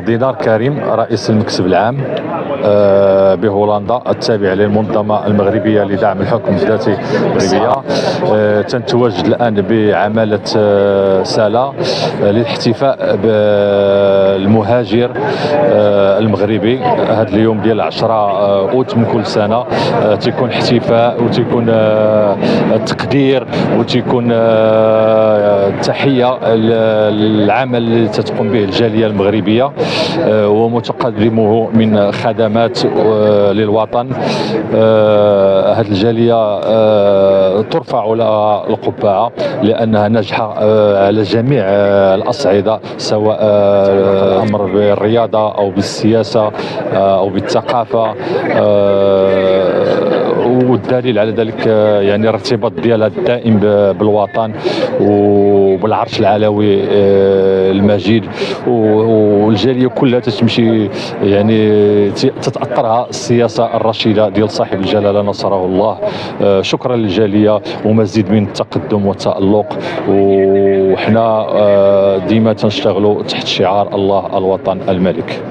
دينار كريم رئيس المكتب العام بهولندا التابع للمنظمة المغربية لدعم الحكم الذاتي المغربية. تنتواجد الآن بعمالة سالة للاحتفاء بالمهاجر المغربي. هذا اليوم ديال 10 أوت من كل سنة تيكون احتفاء وتيكون تقدير وتيكون تحية للعمل اللي تتقوم به الجالية المغربية ومتقدمه من خدمات للوطن. هذه الجالية ترفع لها القبعة لأنها ناجحة على جميع الأصعدة، سواء الأمر بالرياضة أو بالسياسة أو بالثقافة. والدليل على ذلك يعني الارتباط ديالها الدائم بالوطن وبالعرش العلوي المجيد، والجاليه كلها تتمشي يعني تتاثرها السياسه الرشيده ديال صاحب الجلاله نصره الله. شكرا للجاليه ومزيد من التقدم والتالق، وحنا ديما تنشتغلوا تحت شعار الله الوطن الملك.